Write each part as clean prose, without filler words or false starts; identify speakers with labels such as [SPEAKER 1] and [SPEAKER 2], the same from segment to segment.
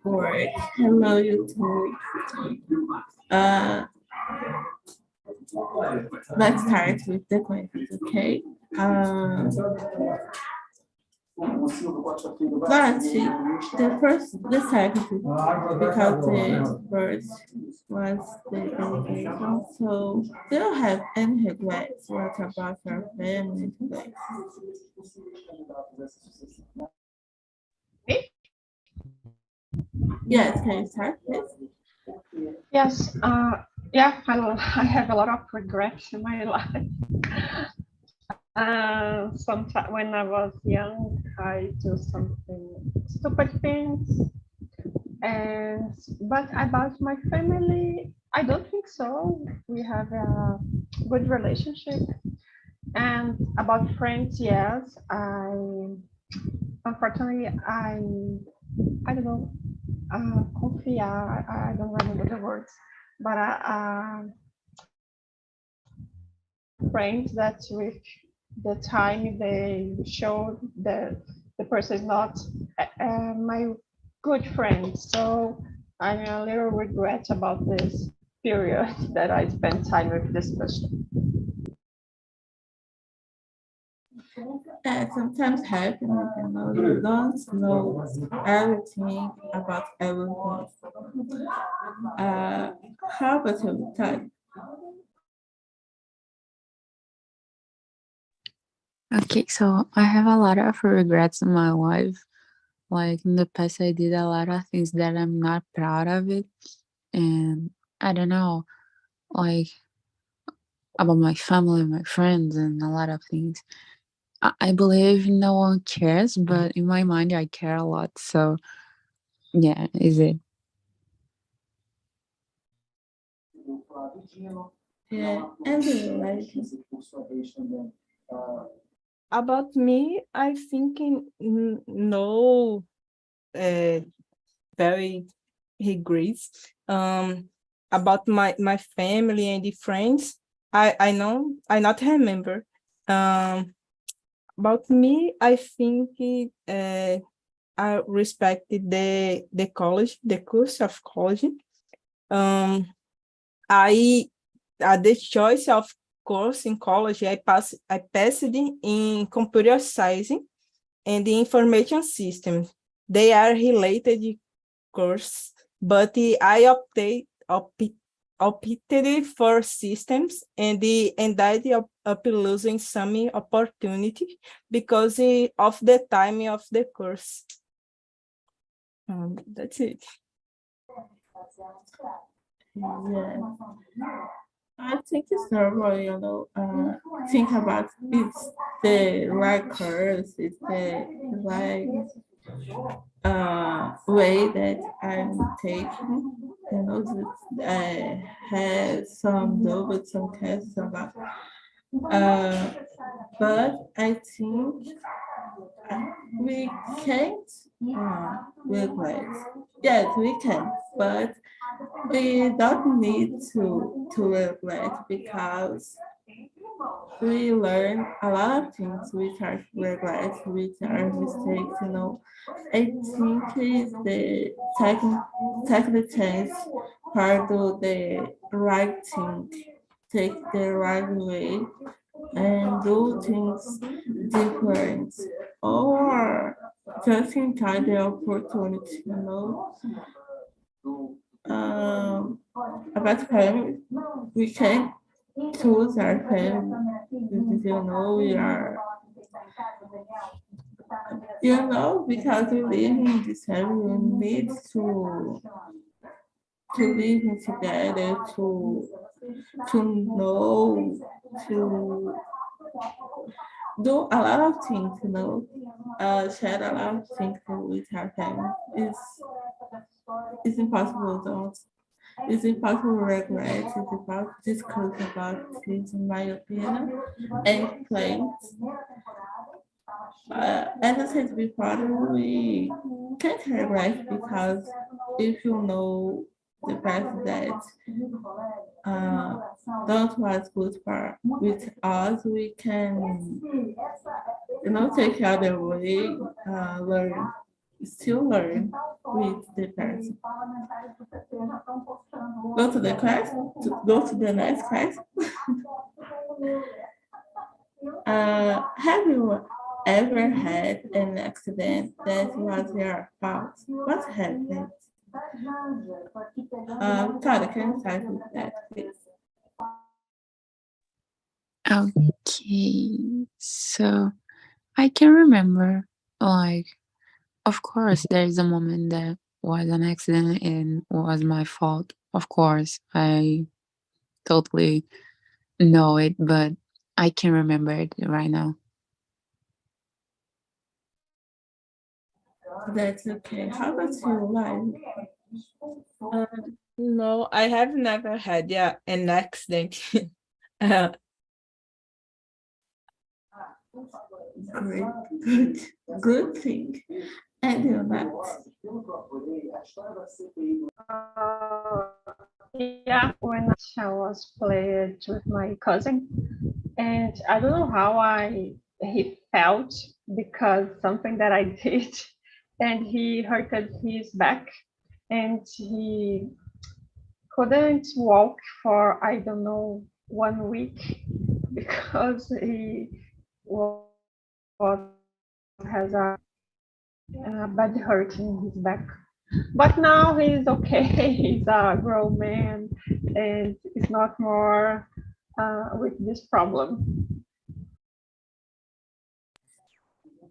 [SPEAKER 1] work. Hello, YouTube. Uh, let's start with the questions, okay? But the second, because the first was the education. So, do you have any regrets? What about your family today? Yes, can you start, please?
[SPEAKER 2] Yes, yeah, I have a lot of regrets in my life. Sometimes when I was young, I do something stupid things, but about my family, I don't think so. We have a good relationship, and about friends, yes. Unfortunately, I don't know, confiar. I don't remember the words, but friends that with the time they show that the person is not my good friend. So I'm a little regret about this period that I spent time with this person.
[SPEAKER 1] That sometimes happens, you don't know everything about everything. How about your time?
[SPEAKER 3] Okay, so I have a lot of regrets in my life. Like in the past, I did a lot of things that I'm not proud of it. And I don't know, like about my family, my friends, and a lot of things. I believe no one cares, but in my mind, I care a lot. So, yeah, is it?
[SPEAKER 1] Yeah, and like
[SPEAKER 4] About me, I think no very regrets. About my family and the friends, I know I not remember. About me, I think I respected the college, the course of college. I the choice of course in college, I passed in computer science and the information systems. They are related course, but I opted for systems and I ended up losing some opportunity because of the time of the course. That's it.
[SPEAKER 1] yeah, I think it's normal, think about it's the right course, it's the right way that I'm taking, I had some doubt, some tests about, but I think we can't regret. Yes, we can, but we don't need to regret because we learn a lot of things which are regrets, which are mistakes, I think it's the second chance part of the right thing, take the right way and do things different or just enjoy the opportunity. About family, we can choose our family because we are because we live in this family, we need to live together, to know, to do a lot of things, share a lot of things with our family. It's impossible, don't. It's impossible regret. It's about discuss about things, in my opinion, and plans. As I said before, we can't regret because if you know the fact that don't was good for with us, we can take other way, learn. still learn with the person. Go to the class, go to the next class. Have you ever had an accident that was your fault? What happened? Todd, can you start with that, please?
[SPEAKER 3] Okay, so I can remember, like, of course, there is a moment that was an accident and was my fault. Of course, I totally know it, but I can remember it right now.
[SPEAKER 1] That's okay. How about you, Lai?
[SPEAKER 4] No, I have never had an accident.
[SPEAKER 1] Great, good thing. And you're not.
[SPEAKER 2] Yeah, when I was playing with my cousin, and I don't know how he felt because something that I did, and he hurted his back, and he couldn't walk for I don't know 1 week because he has a bad hurt in his back. But now he's okay. He's a grown man, and he's not more with this problem.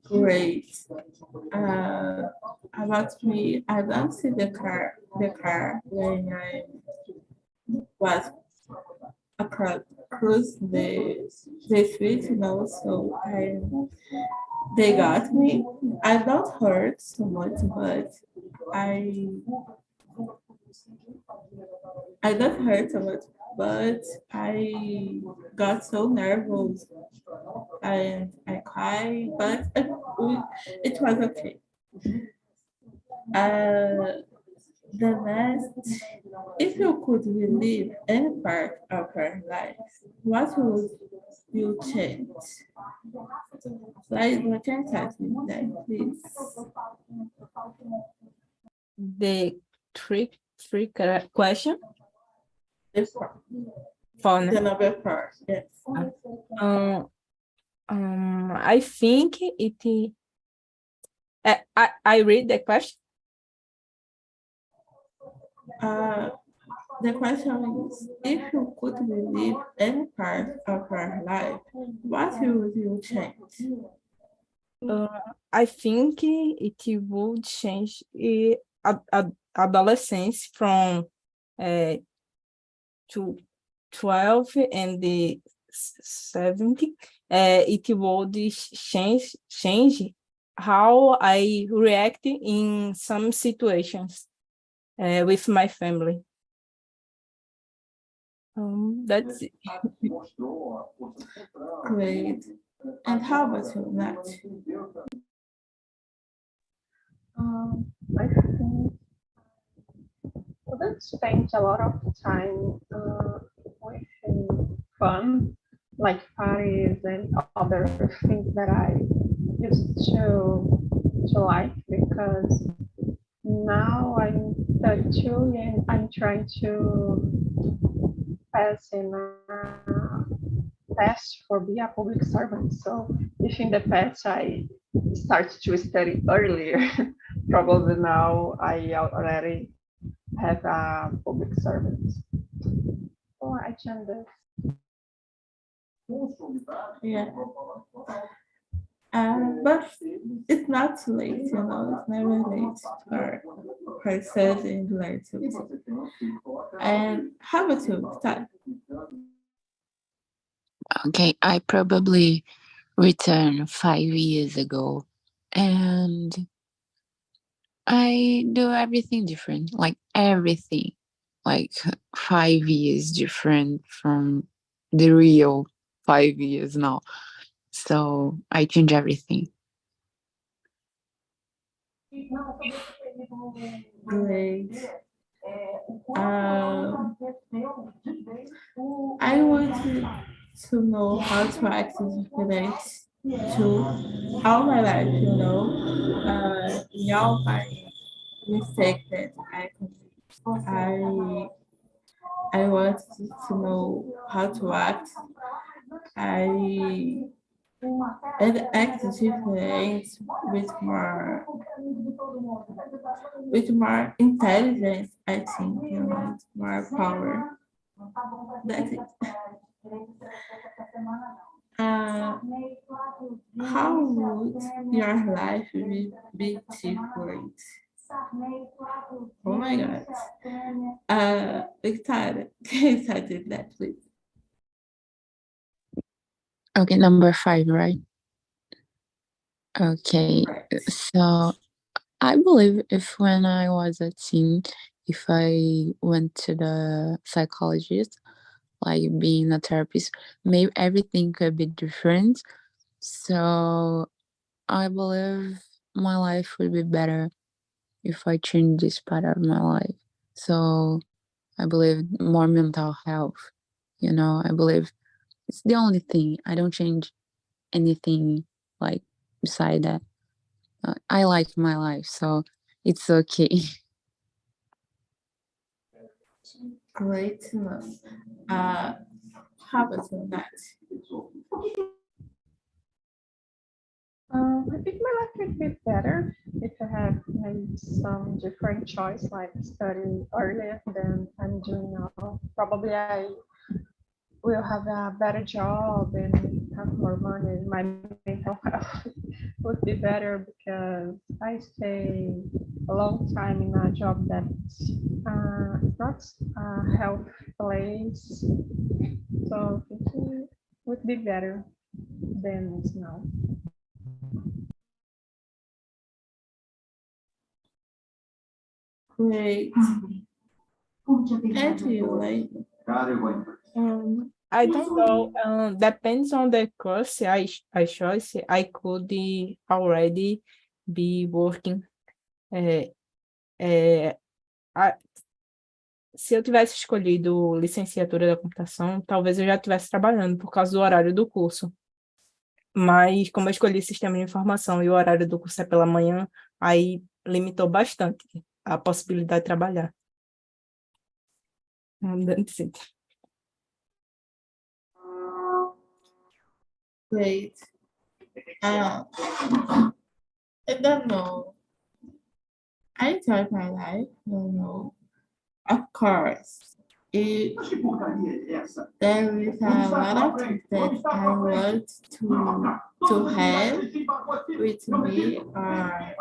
[SPEAKER 1] Great. About me, I don't see the car when I was across the street, so they got me. I not hurt so much, but I got hurt so much, but I got so nervous and I cried, but it was okay. The next, if you could relive any part of your life, what would you change? Like, what can you ask me that, please?
[SPEAKER 4] The trick question
[SPEAKER 1] The part,
[SPEAKER 4] for
[SPEAKER 1] the number part, yes.
[SPEAKER 4] I think it. I read the question.
[SPEAKER 1] The question is, if you could relive any part of your life, what would you change?
[SPEAKER 4] I think it would change adolescence from to 12 and the 70. It would change how I react in some situations with my family. That's it.
[SPEAKER 1] Great. And how about you, Nat?
[SPEAKER 2] I think we don't spend a lot of time with fun, like parties and other things that I used to like, because now I'm 32 and I'm trying to pass in a test for be a public servant. So if in the past I started to study earlier, probably now I already have a public servant. So I change this.
[SPEAKER 1] Yeah. But it's not too late, it's never late for studying and learn something. And how about you, Todd?
[SPEAKER 3] Okay, I probably returned 5 years ago, and I do everything different, like everything, like 5 years different from the real 5 years now. So I change everything.
[SPEAKER 1] Great. I want to know how to act different to all my life, in all my mistakes that I commit. I want to know how to act. I and act different with more intelligence, I think, with more power. That's it. Uh, how would your life be different? Oh my God. Victoria, can you start with that, please?
[SPEAKER 3] Okay, number 5, right? Okay,
[SPEAKER 1] Correct.
[SPEAKER 3] so I believe if when I was a teen, if I went to the psychologist, like being a therapist, maybe everything could be different. So I believe my life would be better if I change this part of my life. So I believe more mental health. I believe it's the only thing. I don't change anything like beside that. I like my life, so it's okay.
[SPEAKER 1] Great to know. How about that?
[SPEAKER 2] I think my life would be better if I had made some different choice, like study earlier than I'm doing now. Probably I will have a better job and have more money. My mental health would be better because I stay a long time in a job that's not a health place. So I think it would be better than it's now.
[SPEAKER 1] Great. And you, like,
[SPEAKER 4] I don't know. Depends on the course I choose. I could already be working. É, é, a- Se eu tivesse escolhido licenciatura da computação, talvez eu já estivesse trabalhando por causa do horário do curso. Mas como eu escolhi sistema de informação e o horário do curso é pela manhã, aí limitou bastante a possibilidade de trabalhar. Sim.
[SPEAKER 1] great. I don't know. I enjoy my life, Of course, there is a lot of things that I want to have with me or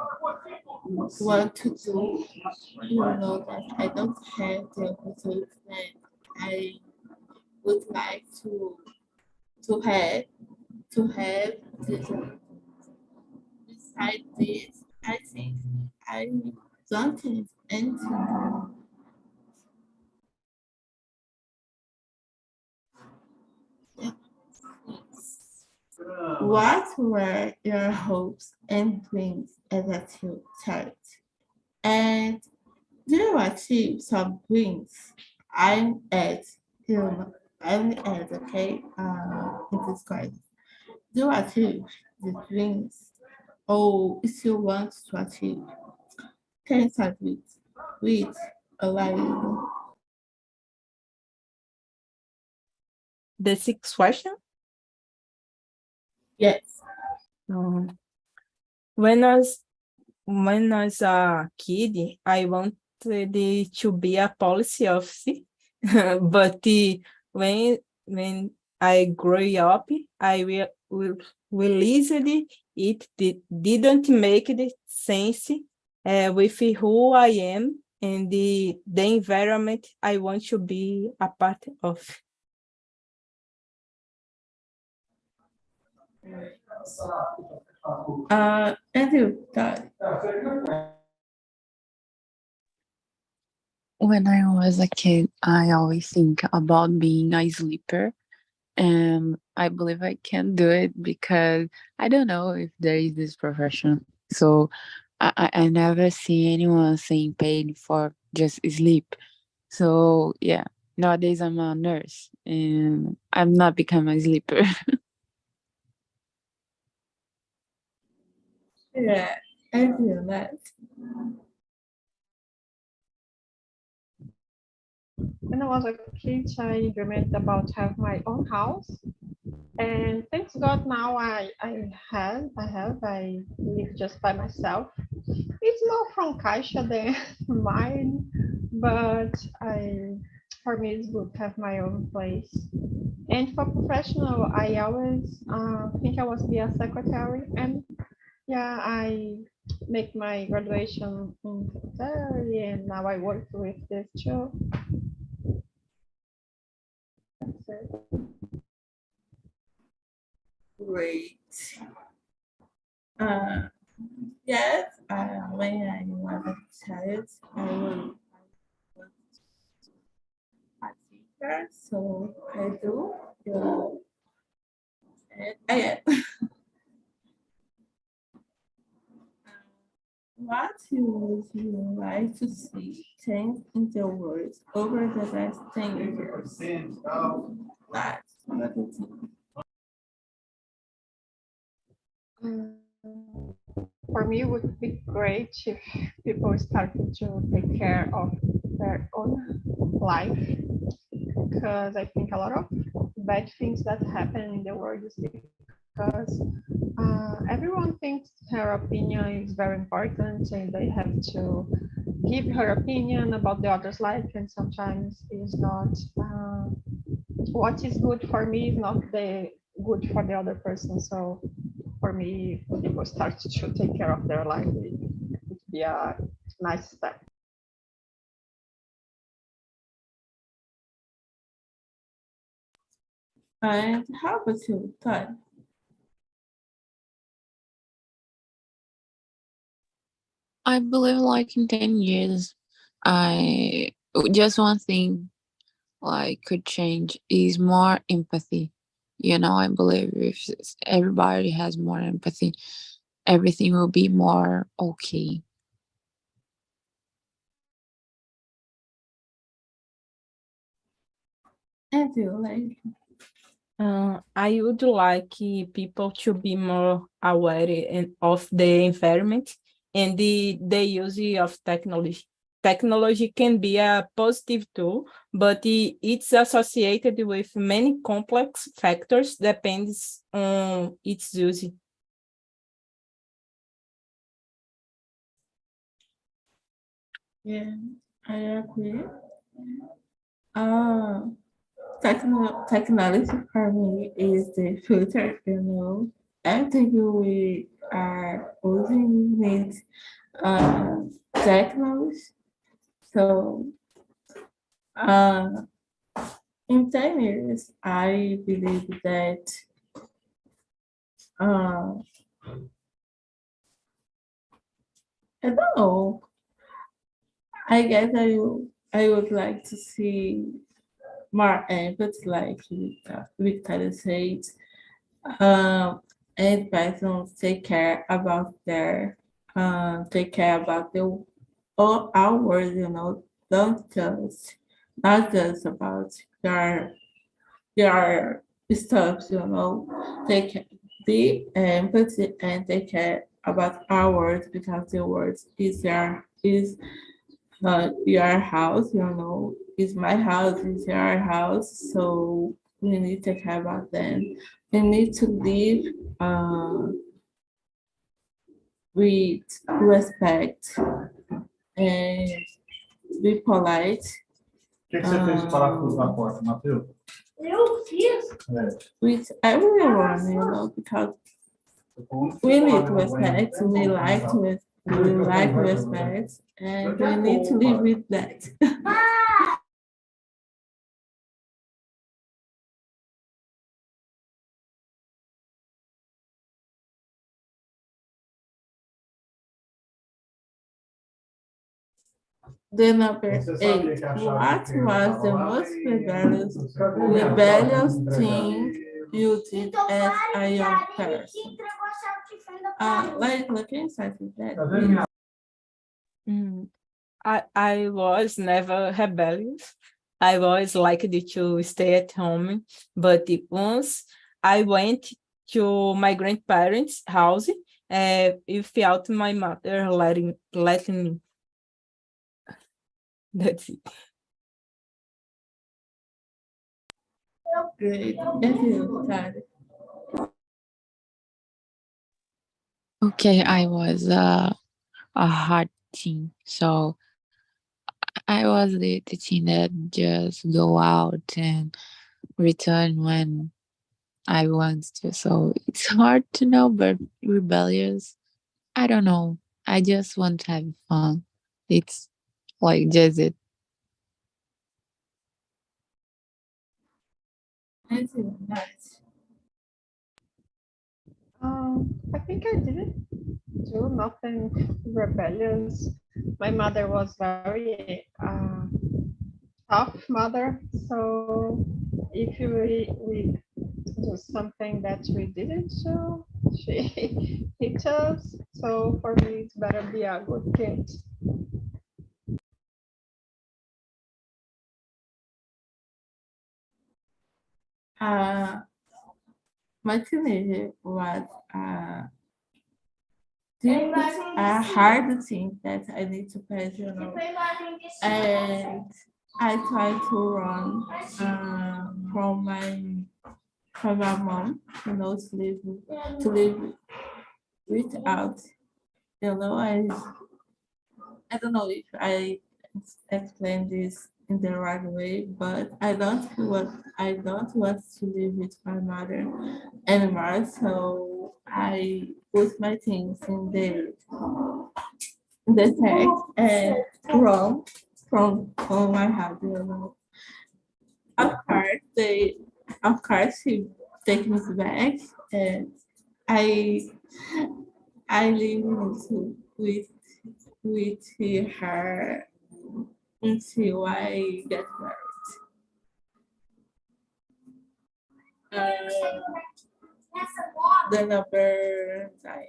[SPEAKER 1] want to do. That I don't have the opportunity that I would like to have this. Besides this, I think I don't have anything. What were your hopes and dreams as a child? And do you achieve some dreams? I'm at okay, in this question. Do you achieve the dreams or if you want to achieve? Can you start with a line?
[SPEAKER 4] The sixth question.
[SPEAKER 1] Yes.
[SPEAKER 4] Um, when I was a kid, I wanted to be a policy officer, but when I grew up, I realized it didn't make the sense with who I am and the environment I want to be a part of.
[SPEAKER 1] And you, Todd?
[SPEAKER 3] When I was a kid, I always think about being a sleeper, and I believe I can do it because I don't know if there is this profession. So I never see anyone saying paid for just sleep. So yeah, nowadays I'm a nurse and I'm not become a sleeper.
[SPEAKER 1] Yeah, I feel that.
[SPEAKER 2] When I was a kid, I dreamed about have my own house. And thanks God now I live just by myself. It's more from Caixa than mine, but for me it's good to have my own place. And for professional, I always think I was be a secretary, and yeah, I make my graduation in secretary, and now I work with this too. That's it.
[SPEAKER 1] Great. Uh, yes, when I was a child, I was a teacher, so I do. Yeah. What would you like to see change in the world over the last 10 years? That's what it is.
[SPEAKER 2] For me, it would be great if people started to take care of their own life, because I think a lot of bad things that happen in the world is because everyone thinks her opinion is very important and they have to give her opinion about the other's life, and sometimes it's not what is good for me is not the good for the other person. So for me, when people start to take care of their life, it would be a nice step.
[SPEAKER 1] And how about you, Todd?
[SPEAKER 3] I believe like in 10 years, I just one thing like could change is more empathy. I believe if everybody has more empathy, everything will be more okay.
[SPEAKER 1] And you, like,
[SPEAKER 4] I would like people to be more aware of the environment and the use of technology. Technology can be a positive tool, but it's associated with many complex factors depends on its use.
[SPEAKER 1] yeah, I agree. Uh, technology for me is the future. I think we are using it technology. So uh, in 10 years, I believe that uh, I don't know. I guess I would like to see more empathy, like Victoria said, and persons take care about the all our words. Don't just not just about your stuff. Take be empathy and take care about our words because the words is your house. Is my house, is your house, so we need to care about them. We need to live with respect and be polite.
[SPEAKER 5] O que que você fez de parafuso na porta, Matheus?
[SPEAKER 1] Eu fiz
[SPEAKER 5] É.
[SPEAKER 1] with everyone, because we need respect, we like respect, and we need to live with that. The number 8. What was the most rebellious thing you did as a young person? Like inside of that.
[SPEAKER 4] I was never rebellious. I was liked to stay at home, but once I went to my grandparents' house without my mother letting me. That's it.
[SPEAKER 1] Great. And you, Tari?
[SPEAKER 3] Okay, I was a hard teen, so I was the teen that just go out and return when I want to. So it's hard to know, but rebellious. I don't know. I just want to have fun. It's like just it.
[SPEAKER 1] And you, nice.
[SPEAKER 2] I think I didn't do nothing rebellious. My mother was very tough mother, so if we do something that we didn't do, she hit us. So for me, it's better be a good kid.
[SPEAKER 1] Uh, my teenager was a hard thing that I need to pass, and I tried to run from my mom, to live without, I don't know if I explained this in the right way, but I don't want to live with my mother anymore. So I put my things in the tag and run from my house. Of course, she take me back, and I I live with her until I get married. The number nine.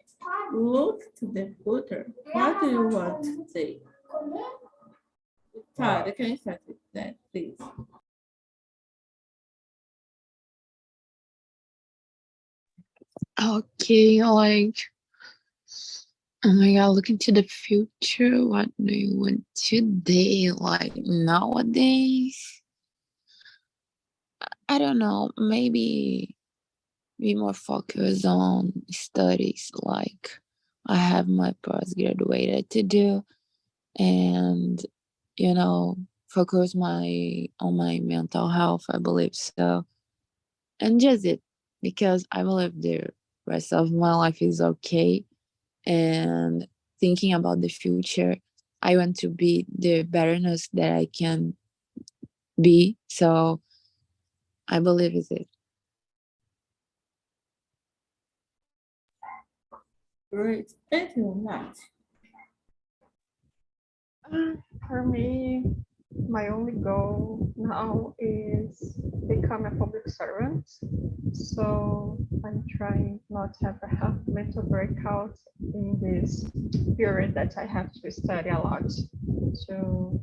[SPEAKER 1] Look to the footer. What do you want to say? Tara, can you start with that, please?
[SPEAKER 3] Okay, like, oh my god, look into the future. What do you want today? Like nowadays? I don't know. Maybe be more focused on studies. Like, I have my postgraduate to do, and focus my on my mental health. I believe so, and just it because I believe the rest of my life is okay. And thinking about the future, I want to be the betterness that I can be. So I believe is it.
[SPEAKER 1] Great. Thank you much.
[SPEAKER 2] For me, my only goal now is become a public servant. So I'm trying not to have a mental breakout in this period that I have to study a lot to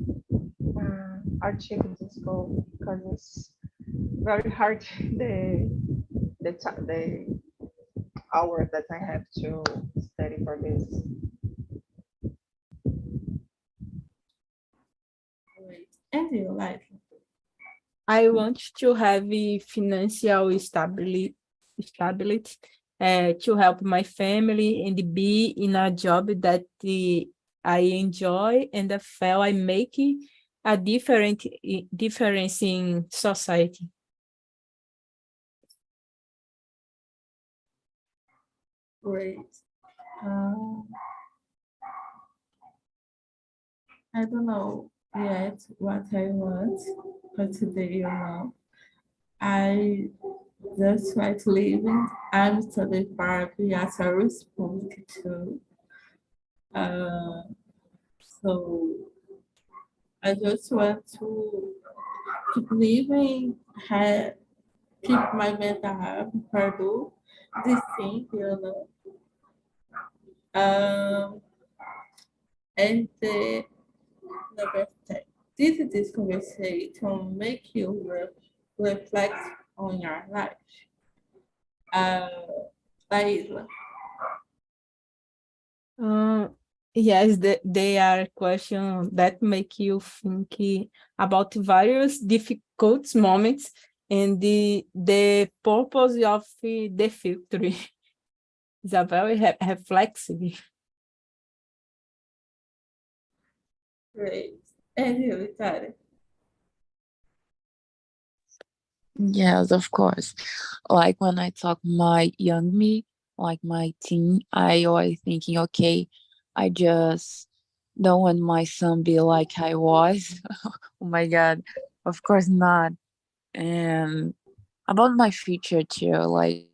[SPEAKER 2] achieve this goal because it's very hard the hour that I have to study for this.
[SPEAKER 1] Great. And you, like,
[SPEAKER 4] I want to have a financial stability to help my family and be in a job that I enjoy and I feel I make a difference in society.
[SPEAKER 1] great. Um, I don't know yet what I want for today. I just try to live in. I'm studying therapy as a responsibility too. Uh, so I just want to keep living, keep my mental health, do this thing. Um, and number 10. This conversation make you reflect on your life. Uh, Laila,
[SPEAKER 4] Yes, they are questions that make you think about various difficult moments and the purpose of the future. It's a very reflexive.
[SPEAKER 1] Great. And you, Victoria?
[SPEAKER 3] Yes, of course. Like when I talk my young me, like my teen, I always thinking, okay, I just don't want my son be like I was. Oh my God. Of course not. And about my future too, like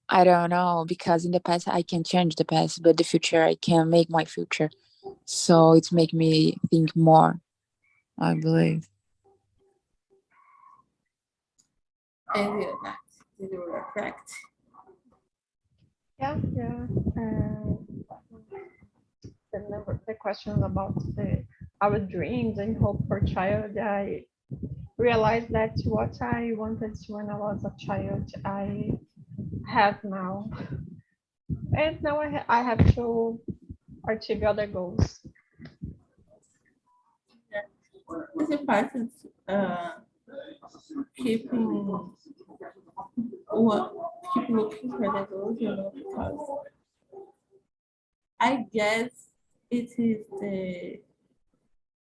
[SPEAKER 3] I don't know, because in the past I can change the past, but the future I can make my future. So it's make me think more, I believe.
[SPEAKER 1] And you, Nat? Did you reflect?
[SPEAKER 2] Yeah, yeah. The question about our dreams and hope for child, I realized that what I wanted when I was a child, I have now. And now I have to achieve other goals.
[SPEAKER 1] It's important keeping keep looking for the goals, because I guess it is the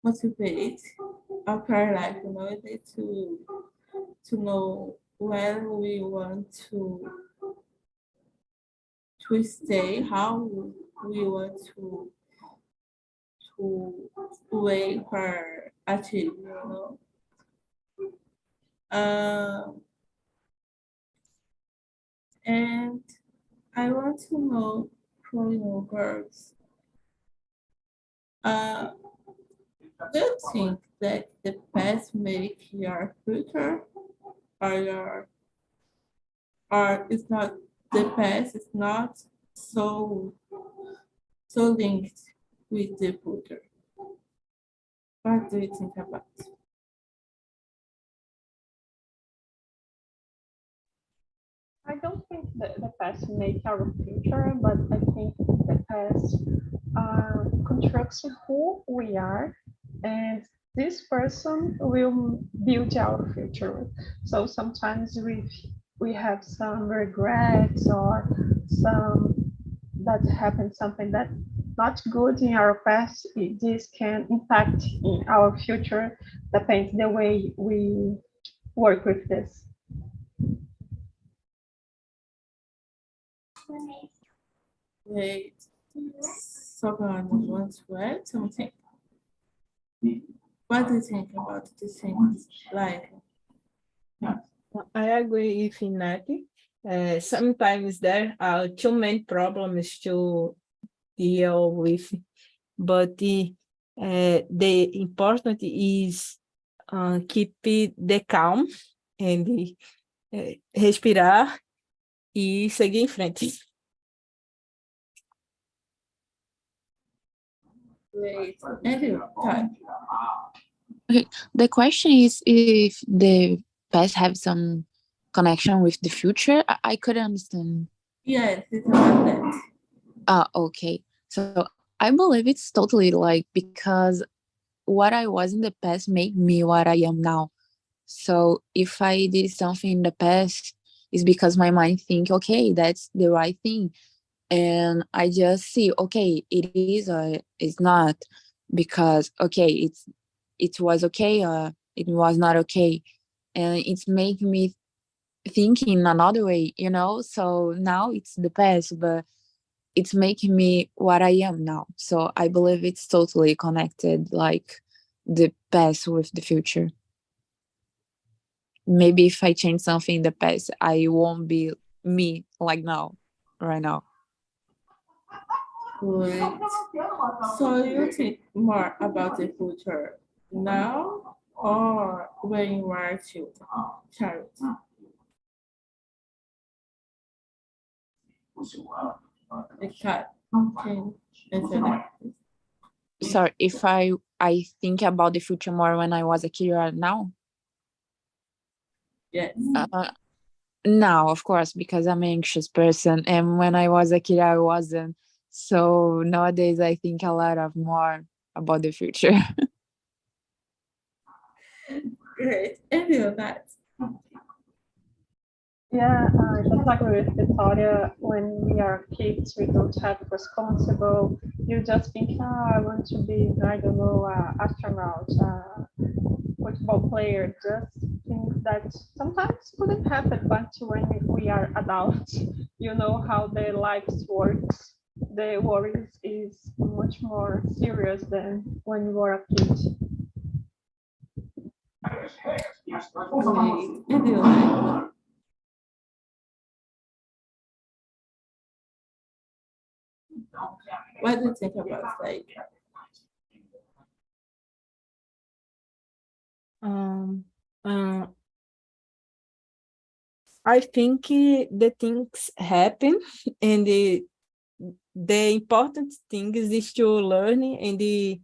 [SPEAKER 1] motivate of our life, it is to know where we want to stay, how we want to wait for achieve. And I want to know from you girls, do you think that the past make your future, or it's not, the past is not so linked with the future? What do you think about it?
[SPEAKER 2] I don't think that the past make our future, but I think the past constructs who we are, and this person will build our future. So sometimes we have some regrets or some that happened something that not good in our past. This can impact in our future, depends the way we work with this.
[SPEAKER 1] Wait, someone wants to add something? What do you think about this things like?
[SPEAKER 4] I agree with Inati. Sometimes there are too many problems to deal with, but the important is keep the calm and respirar e seguir em frente.
[SPEAKER 1] Wait, and you, Todd?
[SPEAKER 3] Okay, the question is if the past have some connection with the future. I couldn't understand.
[SPEAKER 1] Yes, it's about that.
[SPEAKER 3] Okay. So I believe it's totally like because what I was in the past made me what I am now. So if I did something in the past, it's because my mind think, okay, that's the right thing, and I just see, okay, it is or it's not, because okay, it was okay or it was not okay, and it's make me think in another way. So now it's the past, but it's making me what I am now. So I believe it's totally connected, like the past with the future. Maybe if I change something in the past, I won't be me like now, right now.
[SPEAKER 1] Great. So you think more about the future now or when you are a child? Okay. Okay. Answer that.
[SPEAKER 3] Sorry, if I think about the future more when I was a kid or now.
[SPEAKER 1] Yes.
[SPEAKER 3] Now, of course, because I'm an anxious person, and when I was a kid, I wasn't. So nowadays I think a lot of more about the future.
[SPEAKER 1] Great. And you, that.
[SPEAKER 2] Yeah, just like with Victoria, when we are kids, we don't have responsible. You just think, I want to be, I don't know, astronaut, football player. Just things that sometimes couldn't happen, but when we are adults, you know how their lives works. The worries is much more serious than when you were a kid.
[SPEAKER 1] Okay. And you, like. What do you think about like
[SPEAKER 4] I think the things happen, and the important thing is to learn, and the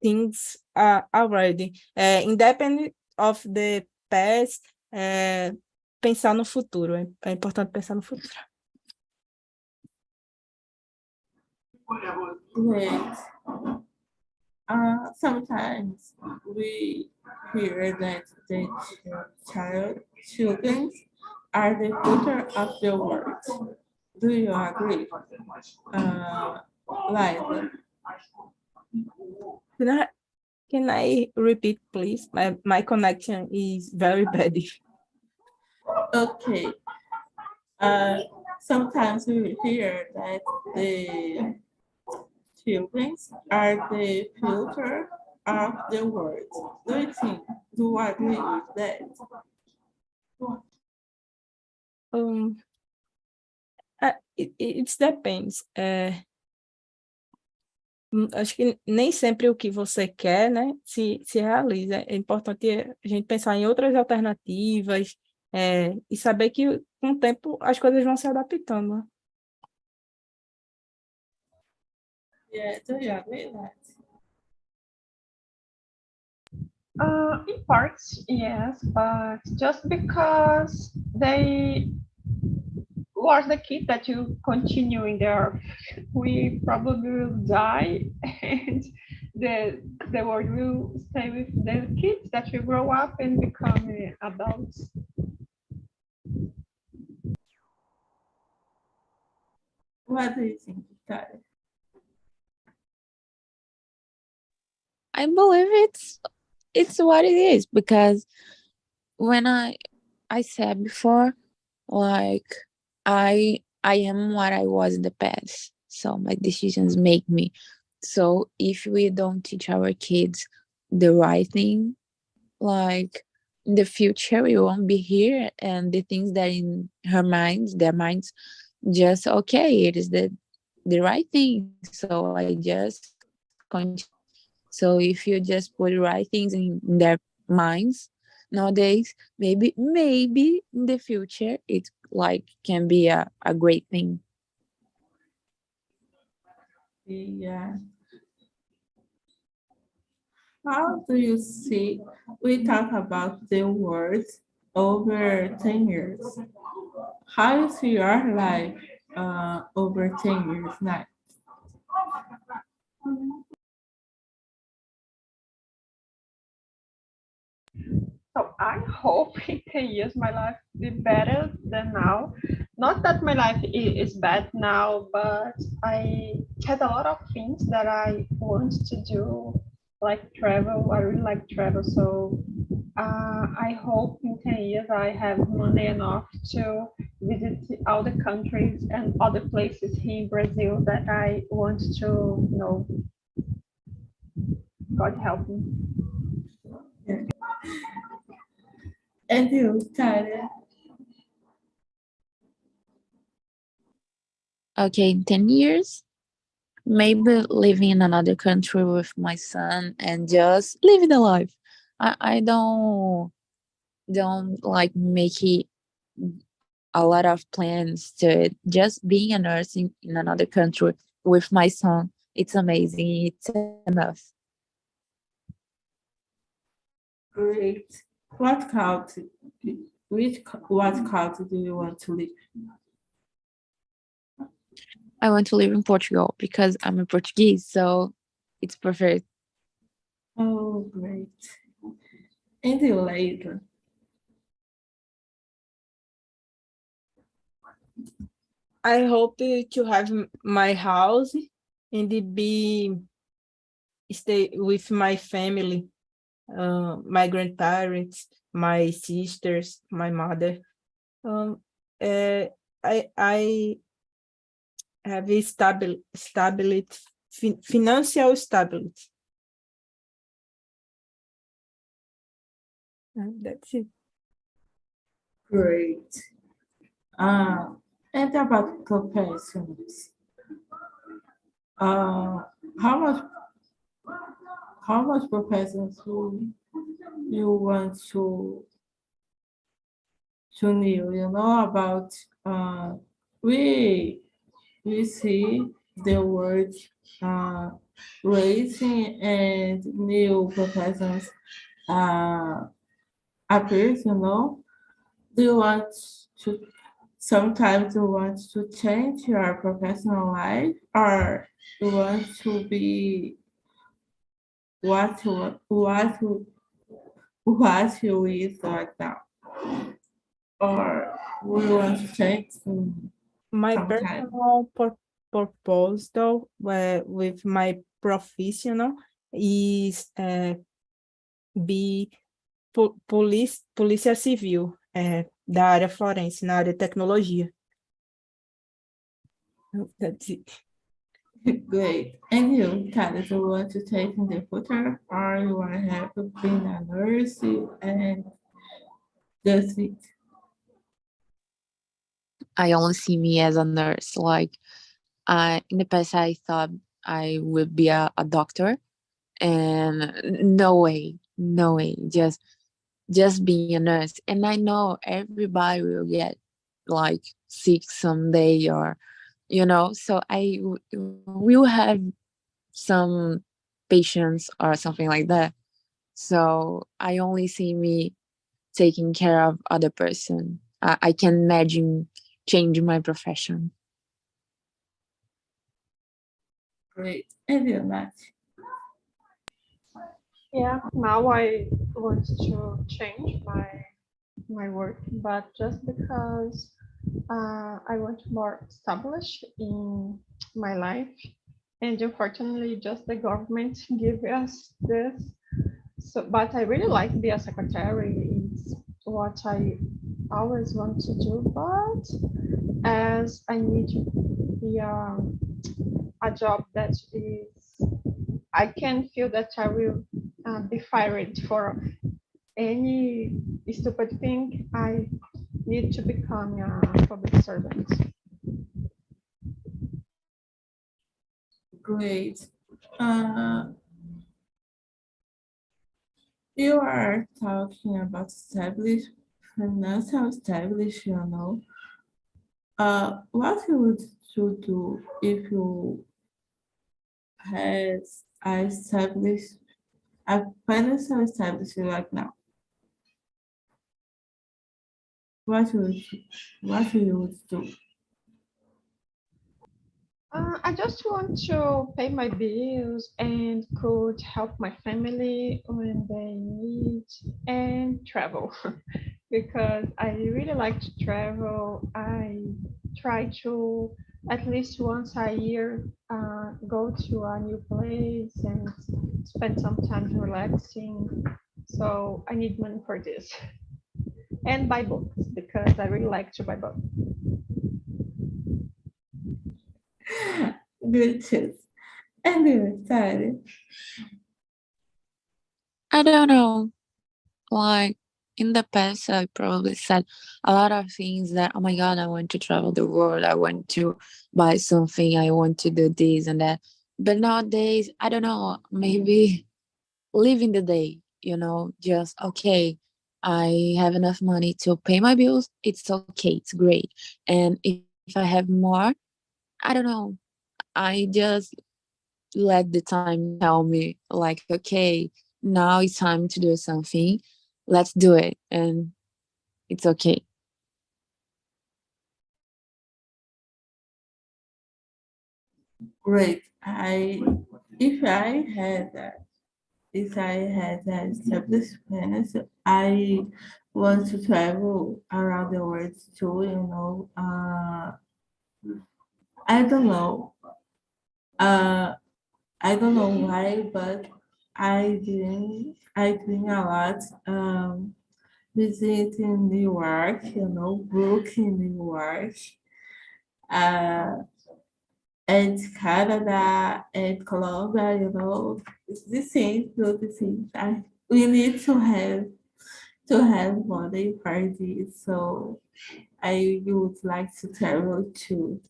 [SPEAKER 4] things are already independent of the past. Pensar no futuro, é importante pensar no futuro.
[SPEAKER 1] Great. Sometimes we hear that the children are the future of the world. Do you agree? Liza.
[SPEAKER 4] Can I repeat, please? My connection is very bad.
[SPEAKER 1] Okay. Sometimes we hear that the children are the future of the world. Do you think? Do you agree with that?
[SPEAKER 4] It depends. Acho que nem sempre o que você quer, né, se realiza. É importante a gente pensar em outras alternativas, e saber que com o tempo as coisas vão se adaptando, né?
[SPEAKER 1] Yeah, do you agree with that?
[SPEAKER 2] In parts, yes, but just because they was the kid that you continue in there, we probably will die, and the world will stay with the kids that will grow up and become adults.
[SPEAKER 1] What do you think, Victoria?
[SPEAKER 3] I believe it's what it is, because when I said before, like I am what I was in the past, so my decisions make me. So if we don't teach our kids the right thing, like in the future we won't be here, and the things that in their minds, just okay, it is the right thing, so I just continue. So if you just put the right things in their minds nowadays, maybe in the future it like can be a great thing.
[SPEAKER 1] Yeah. How do you see, we talk about the words over 10 years. How you see your life over 10 years now?
[SPEAKER 2] So I hope in 10 years my life will be better than now. Not that my life is bad now, but I had a lot of things that I want to do, like travel. I really like travel. So I hope in 10 years I have money enough to visit all the countries and other places here in Brazil that I want to know. God help me.
[SPEAKER 1] And you, Tara?
[SPEAKER 3] Okay, in 10 years, maybe living in another country with my son and just living the life. I don't like make it a lot of plans to it. Just being a nurse in another country with my son, it's amazing. It's enough.
[SPEAKER 1] Great. What country do you want to live?
[SPEAKER 3] I want to live in Portugal because I'm a Portuguese, so it's perfect.
[SPEAKER 1] Oh, great. And you later.
[SPEAKER 4] I hope to have my house and stay with my family, my grandparents, my sisters, my mother. Um, I have a stability, financial stability. That's it.
[SPEAKER 1] Great. Uh, and about professions. Uh, how much professions you want to know? You know about we see the word uh, raising and new professions appears. You know, do you want to sometimes you want to change your professional life or you want to be what you is right now or we want to change
[SPEAKER 4] My
[SPEAKER 1] sometime.
[SPEAKER 4] personal purpose, though, with my professional is be polícia civil, da área forense, na área de tecnologia. That's it.
[SPEAKER 1] Great. And you, Tyler, do you want to take in the future or you want to have been a nurse and that's it?
[SPEAKER 3] I only see me as a nurse. Like, in the past, I thought I would be a doctor, and no way, no way. Just being a nurse. And I know everybody will get like sick someday, or so I will have some patients or something like that. So I only see me taking care of other person. I can imagine changing my profession.
[SPEAKER 1] Great. And you, Matt?
[SPEAKER 2] Yeah, now I want to change my work, but just because I want more established in my life, and unfortunately, just the government give us this. So, but I really like be a secretary. It's what I always want to do. But as I need to be a job that is, I can feel that I will be fired for any stupid thing. I need to become a public servant.
[SPEAKER 1] Great. Uh, you are talking about financial establish. What you would to do if you had established a financial establishment like now? What you would what you would do?
[SPEAKER 2] I just want to pay my bills and could help my family when they need and travel because I really like to travel. I try to at least once a year go to a new place and spend some time relaxing. So I need money for this and buy books because I really like to buy books.
[SPEAKER 1] Good choice. And you, Sally?
[SPEAKER 3] I don't know. Like, in the past, I probably said a lot of things that, oh my God, I want to travel the world. I want to buy something. I want to do this and that. But nowadays, I don't know, maybe living the day, just okay. I have enough money to pay my bills. It's okay. It's great. And if I have more, I don't know. I just let the time tell me, like, okay, now it's time to do something. Let's do it. And it's okay.
[SPEAKER 1] Great. If I had that, if I had that established plans, I want to travel around the world too, you know. I don't know. I don't know why, but I dream a lot. Visiting New York, you know, Brooklyn, New York, uh, and Canada and Colombia, you know, it's the same, not the same. We need to have money for this, so I would like to travel too.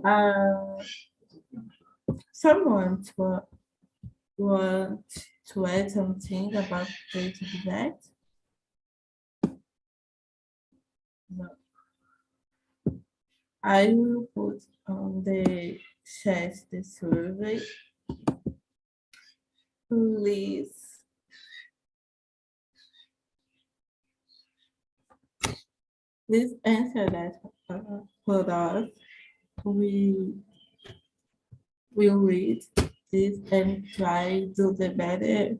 [SPEAKER 1] Uh, someone want to add something about the that? No. I will put on the chat the survey. Please. Please answer that for us. We will read this and try to do the better.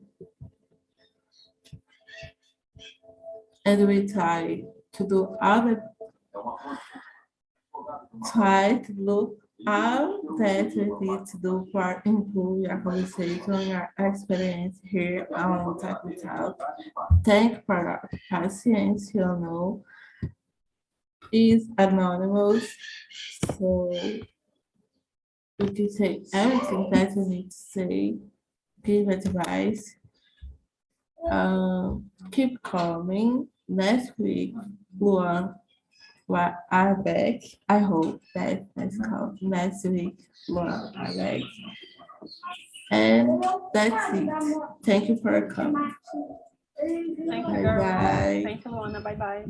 [SPEAKER 1] And we try to do try to look all that we need to do for improve your conversation, your experience here on TALK. Thank you for your patience, you know. Is anonymous, so you can say everything that you need to say, give advice, keep coming. Next week, Luan are back. I hope that's called next week, Luan are back. And that's it. Thank you for coming.
[SPEAKER 2] Thank you,
[SPEAKER 1] Bye
[SPEAKER 2] girl.
[SPEAKER 1] bye.
[SPEAKER 2] Thank you, Luana. Bye bye.